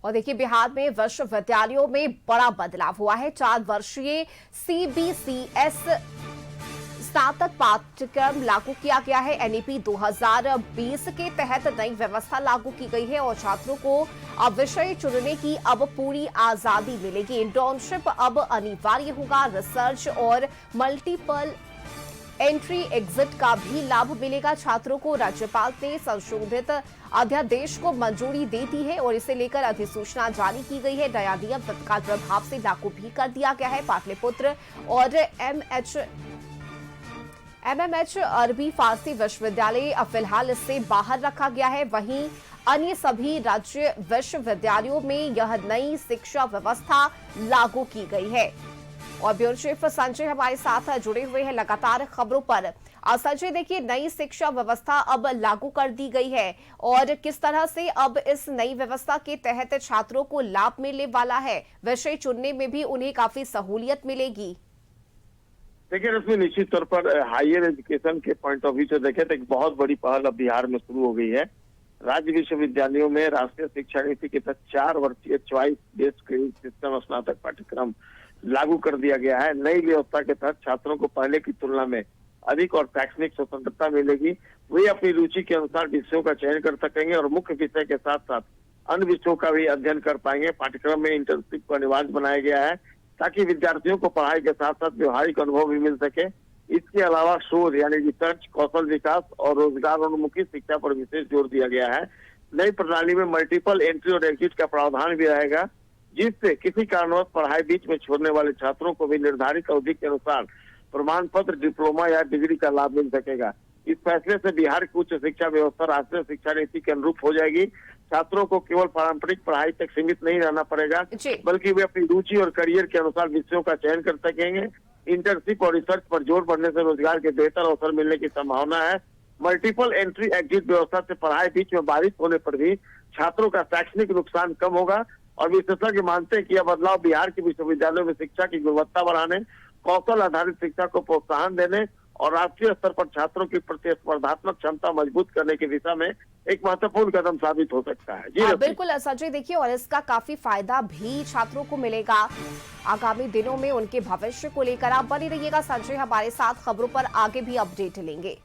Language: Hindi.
और देखिए, बिहार में विश्वविद्यालयों में बड़ा बदलाव हुआ है। 4 वर्षीय सीबीसीएस स्नातक पाठ्यक्रम लागू किया गया है। एनईपी 2020 के तहत नई व्यवस्था लागू की गई है और छात्रों को अब विषय चुनने की अब पूरी आजादी मिलेगी। इंटर्नशिप अब अनिवार्य होगा। रिसर्च और मल्टीपल एंट्री एग्जिट का भी लाभ मिलेगा छात्रों को। राज्यपाल ने संशोधित अध्यादेश को मंजूरी दे दी है और इसे लेकर अधिसूचना जारी की गई है। नया नियम तत्काल प्रभाव से लागू भी कर दिया गया है। पाटलिपुत्र और एमएमएच अरबी फारसी विश्वविद्यालय फिलहाल इससे बाहर रखा गया है। वहीं अन्य सभी राज्य विश्वविद्यालयों में यह नई शिक्षा व्यवस्था लागू की गई है। और ब्यूरो चीफ संजय हमारे साथ जुड़े हुए हैं लगातार खबरों पर। संजय, देखिए, नई शिक्षा व्यवस्था अब लागू कर दी गई है और किस तरह से अब इस नई व्यवस्था के तहत छात्रों को लाभ मिलने वाला है, विषय चुनने में भी उन्हें काफी सहूलियत मिलेगी। देखिए रश्मि, निश्चित तौर पर हायर एजुकेशन के पॉइंट ऑफ व्यू से देखें तो एक बहुत बड़ी पहल अब बिहार में शुरू हो गई है। राज्य विश्वविद्यालयों में राष्ट्रीय शिक्षा नीति के तहत 4 वर्षीय चॉइस बेस्ड क्रेडिट सिस्टम स्नातक पाठ्यक्रम लागू कर दिया गया है। नई व्यवस्था के तहत छात्रों को पहले की तुलना में अधिक और शैक्षणिक स्वतंत्रता मिलेगी। वे अपनी रुचि के अनुसार विषयों का चयन कर सकेंगे और मुख्य विषय के साथ साथ अन्य विषयों का भी अध्ययन कर पाएंगे। पाठ्यक्रम में इंटर्नशिप को अनिवार्य बनाया गया है ताकि विद्यार्थियों को पढ़ाई के साथ साथ व्यवहारिक अनुभव भी मिल सके। इसके अलावा शोध यानी रिसर्च, कौशल विकास और रोजगार उन्मुखी शिक्षा पर विशेष जोर दिया गया है। नई प्रणाली में मल्टीपल एंट्री और एग्जिट का प्रावधान भी रहेगा, जिससे किसी कारणवश पढ़ाई बीच में छोड़ने वाले छात्रों को भी निर्धारित अवधि के अनुसार प्रमाण पत्र, डिप्लोमा या डिग्री का लाभ मिल सकेगा। इस फैसले से बिहार की उच्च शिक्षा व्यवस्था राष्ट्रीय शिक्षा नीति के अनुरूप हो जाएगी। छात्रों को केवल पारंपरिक पढ़ाई तक सीमित नहीं रहना पड़ेगा, बल्कि वे अपनी रुचि और करियर के अनुसार विषयों का चयन कर सकेंगे। इंटर्नशिप और रिसर्च पर जोर बढ़ने से रोजगार के बेहतर अवसर मिलने की संभावना है। मल्टीपल एंट्री एग्जिट व्यवस्था से पढ़ाई बीच में बाधित होने पर भी छात्रों का शैक्षणिक नुकसान कम होगा और विशेषज्ञ मानते हैं कि यह बदलाव बिहार के विश्वविद्यालयों में शिक्षा की गुणवत्ता बढ़ाने, कौशल आधारित शिक्षा को प्रोत्साहन देने और राष्ट्रीय स्तर पर छात्रों की प्रतिस्पर्धात्मक क्षमता मजबूत करने की दिशा में एक महत्वपूर्ण कदम साबित हो सकता है। जी बिल्कुल संजय, देखिए, और इसका काफी फायदा भी छात्रों को मिलेगा आगामी दिनों में उनके भविष्य को लेकर। आप बने रहिएगा संजय हमारे साथ, खबरों पर आगे भी अपडेट लेंगे।